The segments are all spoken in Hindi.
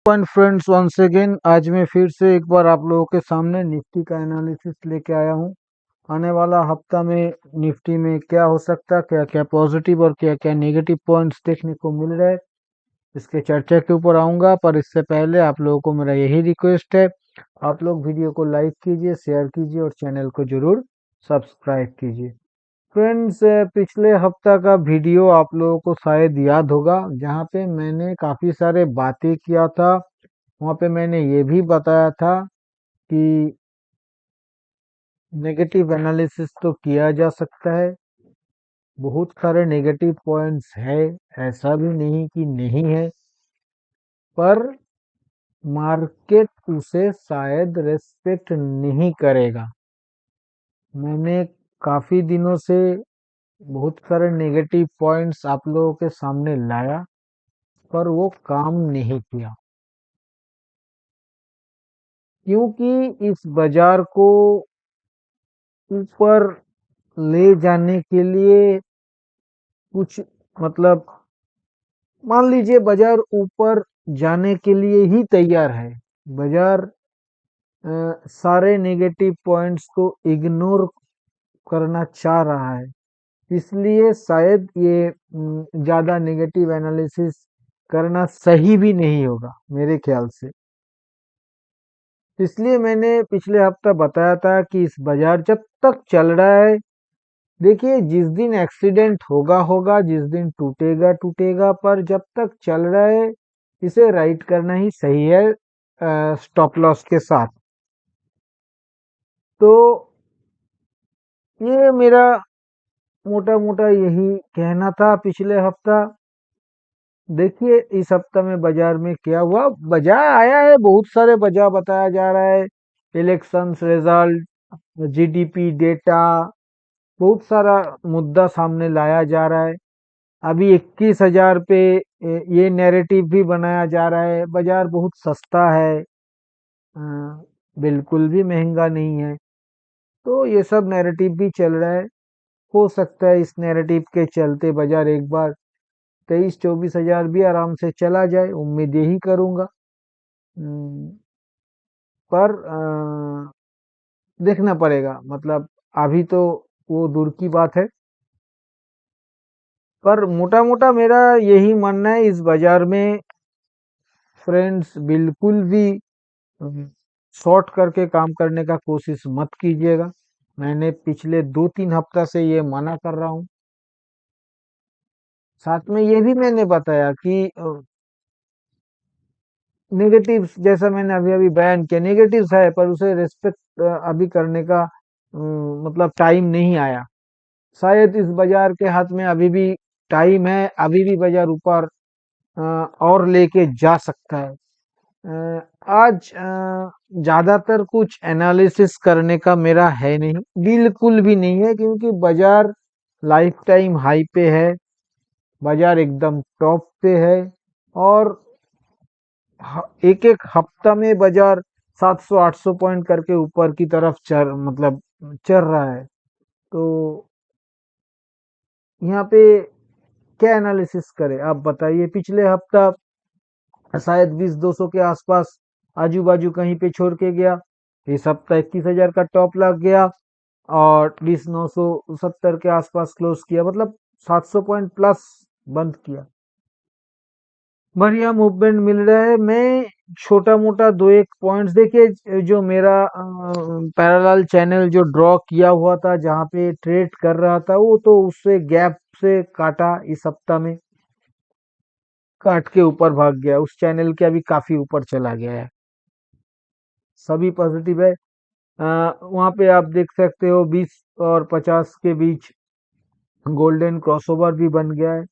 पॉइंट फ्रेंड्स, वंस अगेन आज मैं फिर से एक बार आप लोगों के सामने निफ्टी का एनालिसिस लेके आया हूँ। आने वाला हफ्ता में निफ्टी में क्या हो सकता है, क्या क्या पॉजिटिव और क्या क्या नेगेटिव पॉइंट्स देखने को मिल रहे हैं, इसके चर्चा के ऊपर आऊंगा। पर इससे पहले आप लोगों को मेरा यही रिक्वेस्ट है, आप लोग वीडियो को लाइक कीजिए, शेयर कीजिए और चैनल को जरूर सब्सक्राइब कीजिए। फ्रेंड्स, पिछले हफ्ता का वीडियो आप लोगों को शायद याद होगा, जहाँ पे मैंने काफ़ी सारे बातें किया था। वहाँ पे मैंने ये भी बताया था कि नेगेटिव एनालिसिस तो किया जा सकता है, बहुत सारे नेगेटिव पॉइंट्स है, ऐसा भी नहीं कि नहीं है, पर मार्केट उसे शायद रेस्पेक्ट नहीं करेगा। मैंने काफ़ी दिनों से बहुत सारे नेगेटिव पॉइंट्स आप लोगों के सामने लाया, पर वो काम नहीं किया, क्योंकि इस बाजार को ऊपर ले जाने के लिए कुछ मतलब, मान लीजिए बाजार ऊपर जाने के लिए ही तैयार है। बाजार सारे नेगेटिव पॉइंट्स को इग्नोर करना चाह रहा है, इसलिए शायद ये ज्यादा नेगेटिव एनालिसिस करना सही भी नहीं होगा मेरे ख्याल से। इसलिए मैंने पिछले हफ्ता बताया था कि इस बाजार जब तक चल रहा है, देखिए जिस दिन एक्सीडेंट होगा होगा, जिस दिन टूटेगा टूटेगा, पर जब तक चल रहा है इसे राइट करना ही सही है, स्टॉप लॉस के साथ। तो ये मेरा मोटा मोटा यही कहना था पिछले हफ्ता। देखिए इस हफ्ता में बाजार में क्या हुआ, बाजार आया है, बहुत सारे बाजार बताया जा रहा है, इलेक्शंस रिजल्ट, जीडीपी डेटा, बहुत सारा मुद्दा सामने लाया जा रहा है। अभी 21,000 पे ये नैरेटिव भी बनाया जा रहा है, बाजार बहुत सस्ता है, अ, बिल्कुल भी महंगा नहीं है। तो ये सब नैरेटिव भी चल रहा है। हो सकता है इस नैरेटिव के चलते बाजार एक बार 23-24,000 भी आराम से चला जाए, उम्मीद यही करूंगा। हम्म, पर देखना पड़ेगा, मतलब अभी तो वो दूर की बात है। पर मोटा मोटा मेरा यही मानना है, इस बाजार में फ्रेंड्स बिल्कुल भी शॉर्ट करके काम करने का कोशिश मत कीजिएगा। मैंने पिछले 2-3 हफ्ता से ये मना कर रहा हूँ। साथ में ये भी मैंने बताया कि नेगेटिव्स, जैसा मैंने अभी अभी बयान किया, नेगेटिव्स है पर उसे रिस्पेक्ट अभी करने का मतलब टाइम नहीं आया। शायद इस बाजार के हाथ में अभी भी टाइम है, अभी भी बाजार ऊपर और लेके जा सकता है। आज ज्यादातर कुछ एनालिसिस करने का मेरा है नहीं, बिल्कुल भी नहीं है, क्योंकि बाजार लाइफ टाइम हाई पे है, बाजार एकदम टॉप पे है। और एक एक हफ्ता में बाजार 700-800 पॉइंट करके ऊपर की तरफ चल मतलब चल रहा है। तो यहाँ पे क्या एनालिसिस करें, आप बताइए। पिछले हफ्ता शायद 20-200 के आसपास आजू बाजू कहीं पे छोड़ के गया, इस हफ्ता 21,000 का टॉप लग गया और 20,970 के आसपास क्लोज किया, मतलब 700 पॉइंट प्लस बंद किया। बढ़िया मूवमेंट मिल रहा है। मैं छोटा मोटा दो एक पॉइंट्स, देखिए जो मेरा पैरेलल चैनल जो ड्रॉ किया हुआ था, जहाँ पे ट्रेड कर रहा था, वो तो उससे गैप से काटा, इस हफ्ता में काट के ऊपर भाग गया, उस चैनल के अभी काफी ऊपर चला गया है। सभी पॉजिटिव है। वहां पे आप देख सकते हो 20 और 50 के बीच गोल्डन क्रॉसओवर भी बन गया है,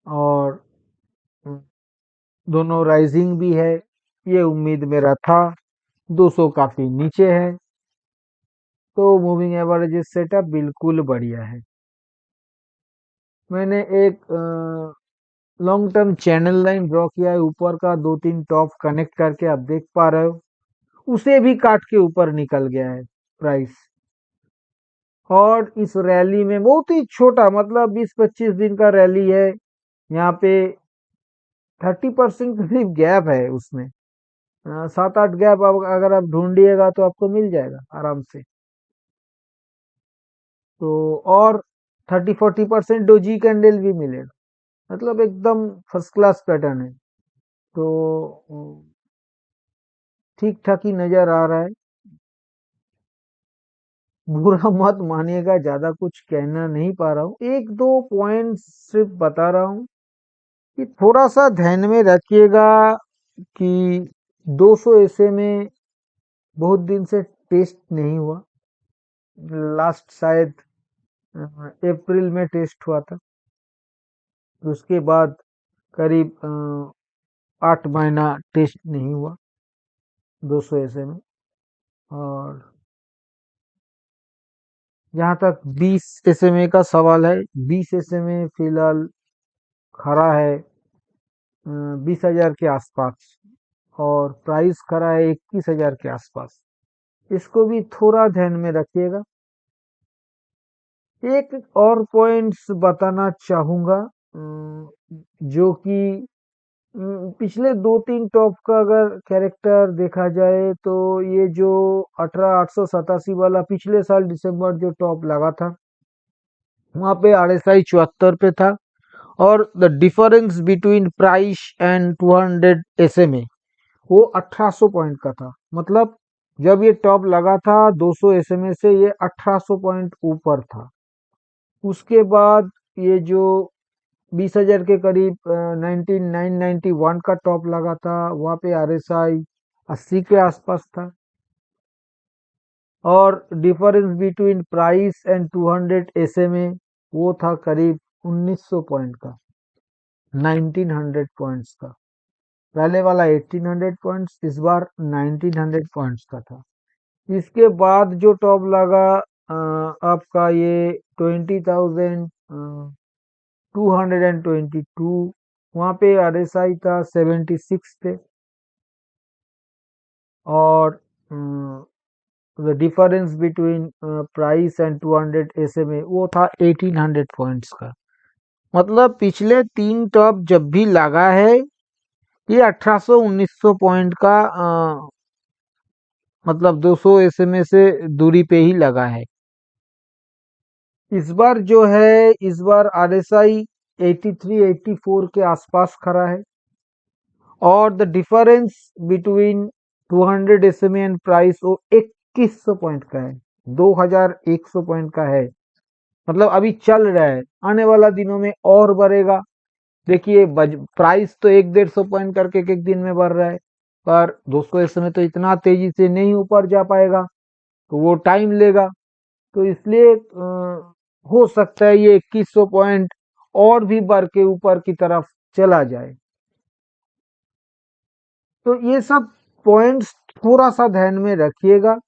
और दोनों राइजिंग भी है, ये उम्मीद मेरा था। 200 काफी नीचे है, तो मूविंग एवरेज सेटअप बिल्कुल बढ़िया है। मैंने एक long term channel line draw किया है, ऊपर का 2-3 टॉप कनेक्ट करके आप देख पा रहे हो, उसे भी काट के ऊपर निकल गया है प्राइस। और इस रैली में बहुत ही छोटा, मतलब 20-25 दिन का रैली है, यहाँ पे 30% करीब गैप है उसमें। 7-8 गैप अब अगर आप ढूंढिएगा तो आपको मिल जाएगा आराम से। तो और 30-40% डोजी कैंडल भी मिलेगा। मतलब एकदम फर्स्ट क्लास पैटर्न है। तो ठीक ठाक ही नजर आ रहा है। बुरा मत मानिएगा, ज्यादा कुछ कहना नहीं पा रहा हूँ, एक दो पॉइंट्स सिर्फ बता रहा हूँ कि थोड़ा सा ध्यान में रखिएगा कि 200 ऐसे में बहुत दिन से टेस्ट नहीं हुआ। लास्ट शायद अप्रैल में टेस्ट हुआ था। उसके बाद करीब 8 महीना टेस्ट नहीं हुआ 200 ऐसे में। और जहाँ तक 20 एसएमए का सवाल है, 20 एसएमए फिलहाल खड़ा है 20,000 के आसपास, और प्राइस खड़ा है 21,000 के आसपास। इसको भी थोड़ा ध्यान में रखिएगा। एक और पॉइंट्स बताना चाहूंगा, जो कि पिछले 2-3 टॉप का अगर कैरेक्टर देखा जाए तो ये जो 18,887 वाला पिछले साल दिसंबर जो टॉप लगा था, वहां पे आरएसआई 74 पे था। और the difference between price and 200 SMA वो 1800 पॉइंट का था। मतलब जब ये टॉप लगा था 200 एसएमए से, ये 1800 पॉइंट ऊपर था। उसके बाद ये जो 20,000 के करीब 19,991 का टॉप लगा था, वहां पे आरएसआई 80 के आसपास था। और difference between price and 200 SMA वो था करीब 1900 पॉइंट का, 1900 पॉइंट्स का। पहले वाला 1800 पॉइंट्स, इस बार 1900 पॉइंट्स का था। इसके बाद जो टॉप लगा आपका ये 20,222, वहां पे आरएसआई था 76 थे। और the difference between price and 200 SMA वो था 1800 पॉइंट्स का। मतलब पिछले 3 टॉप जब भी लगा है, ये 1800-1900 पॉइंट का मतलब 200 एसएमए से दूरी पे ही लगा है। इस बार जो है, इस बार आरएसआई 83-84 के आसपास खड़ा है। और the difference between 200 SMA and price वो 2100 पॉइंट का है, 2100 पॉइंट का है। मतलब अभी चल रहा है, आने वाला दिनों में और बढ़ेगा। देखिए प्राइस तो 100-150 पॉइंट करके एक एक दिन में बढ़ रहा है, पर 200 एसएमए तो इतना तेजी से नहीं ऊपर जा पाएगा, तो वो टाइम लेगा। तो इसलिए हो सकता है ये 2100 पॉइंट और भी बढ़ के ऊपर की तरफ चला जाए। तो ये सब पॉइंट्स थोड़ा सा ध्यान में रखिएगा।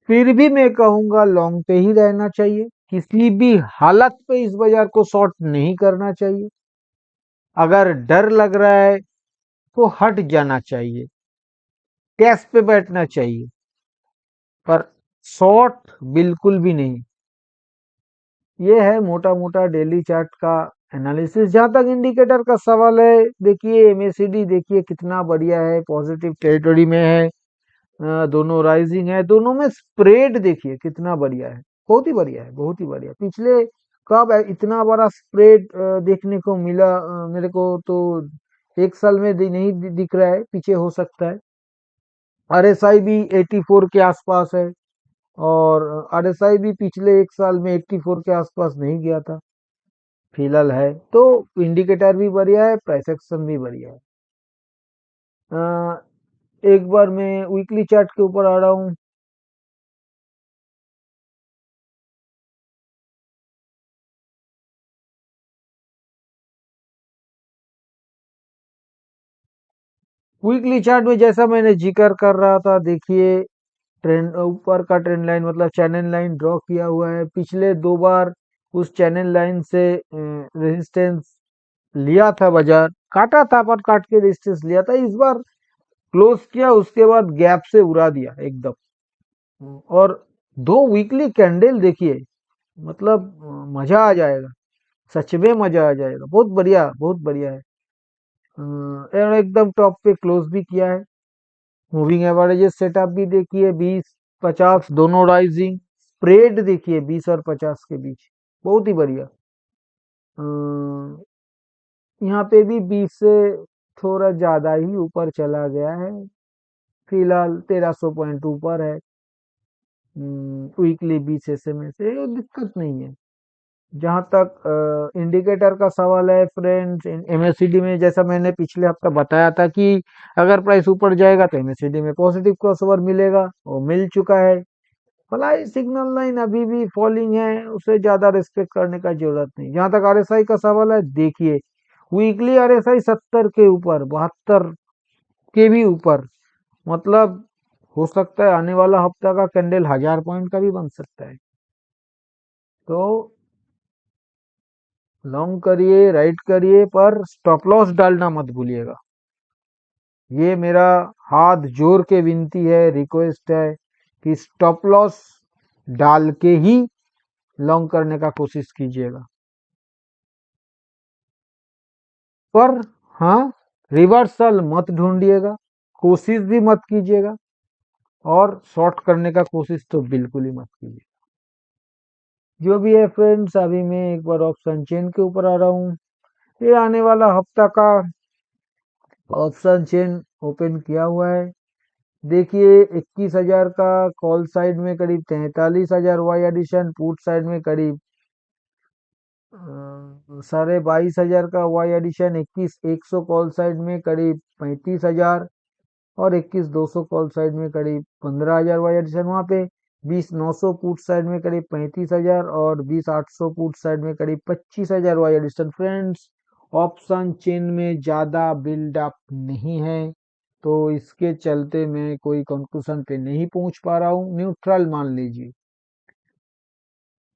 फिर भी मैं कहूंगा लॉन्ग पे ही रहना चाहिए, किसी भी हालत पे इस बाजार को शॉर्ट नहीं करना चाहिए। अगर डर लग रहा है तो हट जाना चाहिए, कैश पे बैठना चाहिए, पर शॉर्ट बिल्कुल भी नहीं। ये है मोटा मोटा डेली चार्ट का एनालिसिस। जहां तक इंडिकेटर का सवाल है, देखिए एमएसीडी देखिए कितना बढ़िया है, पॉजिटिव टेरिटरी में है। दोनों राइजिंग है, दोनों में स्प्रेड देखिए कितना बढ़िया है, बहुत ही बढ़िया है, बहुत ही बढ़िया। पिछले कब इतना बड़ा स्प्रेड देखने को मिला मेरे को तो 1 साल में नहीं दिख रहा है, पीछे हो सकता है। आरएसआई भी 84 के आसपास है, और आरएसआई भी पिछले 1 साल में 84 के आसपास नहीं गया था, फिलहाल है। तो इंडिकेटर भी बढ़िया है, प्राइस एक्शन भी बढ़िया है। एक बार मैं वीकली चार्ट के ऊपर आ रहा हूँ। वीकली चार्ट में जैसा मैंने जिक्र कर रहा था, देखिए ट्रेंड ऊपर का ट्रेंड लाइन मतलब चैनल लाइन ड्रॉ किया हुआ है। पिछले 2 बार उस चैनल लाइन से रेजिस्टेंस लिया था, बाजार काटा था, पर काट के रेजिस्टेंस लिया था। इस बार क्लोज किया, उसके बाद गैप से उड़ा दिया एकदम। और 2 वीकली कैंडल देखिए, मतलब मजा आ जाएगा, सच में मजा आ जाएगा। बहुत बढ़िया, बहुत बढ़िया है। एकदम टॉप पे क्लोज भी किया है। मूविंग एवरेजेस सेटअप भी देखिए 20 50 दोनों राइजिंग। स्प्रेड देखिए 20 और 50 के बीच, बहुत ही बढ़िया। यहाँ पे भी 20 से थोड़ा ज्यादा ही ऊपर चला गया है, फिलहाल 1300 पॉइंट ऊपर है। वीकली 20 SMA से दिक्कत नहीं है। जहां तक इंडिकेटर का सवाल है फ्रेंड्स, एमएससीडी में जैसा मैंने पिछले हफ्ता बताया था कि अगर प्राइस ऊपर जाएगा तो एमएससीडी में पॉजिटिव क्रॉसओवर मिलेगा, वो मिल चुका है। भलाई सिग्नल लाइन अभी भी फॉलिंग है, उसे ज्यादा रिस्पेक्ट करने का जरूरत नहीं। जहां तक आरएसआई का सवाल है, देखिए वीकली आरएसआई 70 के ऊपर, 72 के भी ऊपर, मतलब हो सकता है आने वाला हफ्ता का कैंडल 1000 पॉइंट का भी बन सकता है। तो लॉन्ग करिए, राइट करिए, पर स्टॉप लॉस डालना मत भूलिएगा। ये मेरा हाथ जोड़ के विनती है, रिक्वेस्ट है कि स्टॉप लॉस डाल के ही लॉन्ग करने का कोशिश कीजिएगा। पर हाँ, रिवर्सल मत ढूंढिएगा, कोशिश भी मत कीजिएगा, और शॉर्ट करने का कोशिश तो बिल्कुल ही मत कीजिए। जो भी है फ्रेंड्स, अभी मैं एक बार ऑप्शन चेन के ऊपर आ रहा हूँ। ये आने वाला हफ्ता का ऑप्शन चेन ओपन किया हुआ है। देखिए 21,000 का कॉल साइड में करीब 43,000 वाई एडिशन, पुट साइड में करीब 22,500 का वाई एडिशन, 21,100 कॉल साइड में करीब 35,000, और 21,200 कॉल साइड में करीब 15,000 वाई एडिशन। वहां पे 20,900 पुट साइड में करीब 35,000, और 20,800 पुट साइड में करीब 25,000 वाई एडिशन। फ्रेंड्स, ऑप्शन चेन में ज्यादा बिल्ड अप नहीं है, तो इसके चलते मैं कोई कंक्लूजन पे नहीं पहुंच पा रहा हूँ, न्यूट्रल मान लीजिए।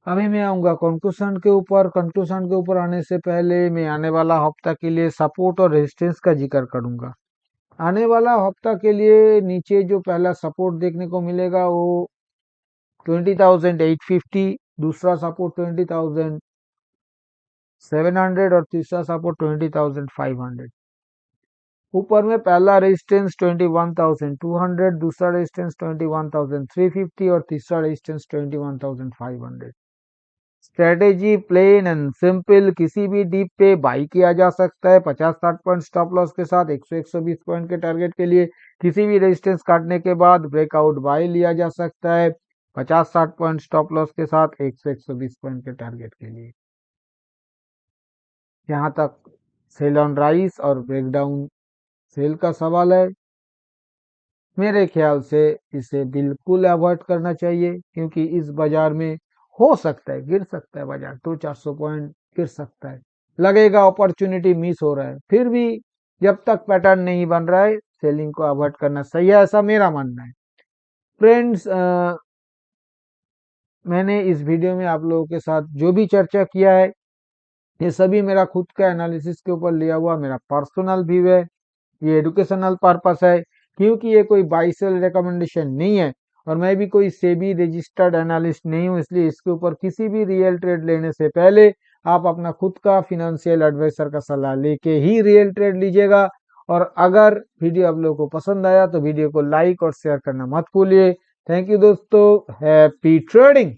अभी मैं आऊंगा कंक्लूजन के ऊपर। कंक्लूजन के ऊपर आने से पहले मैं आने वाला हफ्ता के लिए सपोर्ट और रेजिस्टेंस का जिक्र करूंगा। आने वाला हफ्ता के लिए नीचे जो पहला सपोर्ट देखने को मिलेगा वो 20,850, दूसरा सपोर्ट 20,700, और तीसरा सपोर्ट 20,500। ऊपर में पहला रेजिस्टेंस 21,200, दूसरा रेजिस्टेंस 21,350, और तीसरा resistance 21,500। Strategy plain and simple, किसी भी डीप पे बाई किया जा सकता है 50-60 पॉइंट स्टॉप लॉस के साथ, 100-120 पॉइंट के टारगेट के लिए। किसी भी रेजिस्टेंस काटने के बाद ब्रेकआउट बाई लिया जा सकता है 50-60 पॉइंट स्टॉप लॉस के साथ, 100-120 पॉइंट के टारगेट के लिए। यहाँ तक सेल ऑन राइस और ब्रेकडाउन सेल का सवाल है, मेरे ख्याल से इसे बिल्कुल अवॉइड करना चाहिए, क्योंकि इस बाजार में हो सकता है गिर सकता है, बाजार 200-400 पॉइंट गिर सकता है, लगेगा अपॉर्चुनिटी मिस हो रहा है। फिर भी जब तक पैटर्न नहीं बन रहा है, सेलिंग को अवॉइड करना सही है, ऐसा मेरा मानना है। फ्रेंड्स, मैंने इस वीडियो में आप लोगों के साथ जो भी चर्चा किया है, ये सभी मेरा खुद का एनालिसिस के ऊपर लिया हुआ मेरा पर्सनल व्यू है। ये एडुकेशनल पर्पस है, क्योंकि ये कोई बाई सेल रिकमेंडेशन नहीं है, और मैं भी कोई सेबी रजिस्टर्ड एनालिस्ट नहीं हूं, इसलिए इसके ऊपर किसी भी रियल ट्रेड लेने से पहले आप अपना खुद का फिनेंशियल एडवाइजर का सलाह लेके ही रियल ट्रेड लीजिएगा। और अगर वीडियो आप लोगों को पसंद आया तो वीडियो को लाइक और शेयर करना मत भूलिए। थैंक यू दोस्तों, हैप्पी ट्रेडिंग।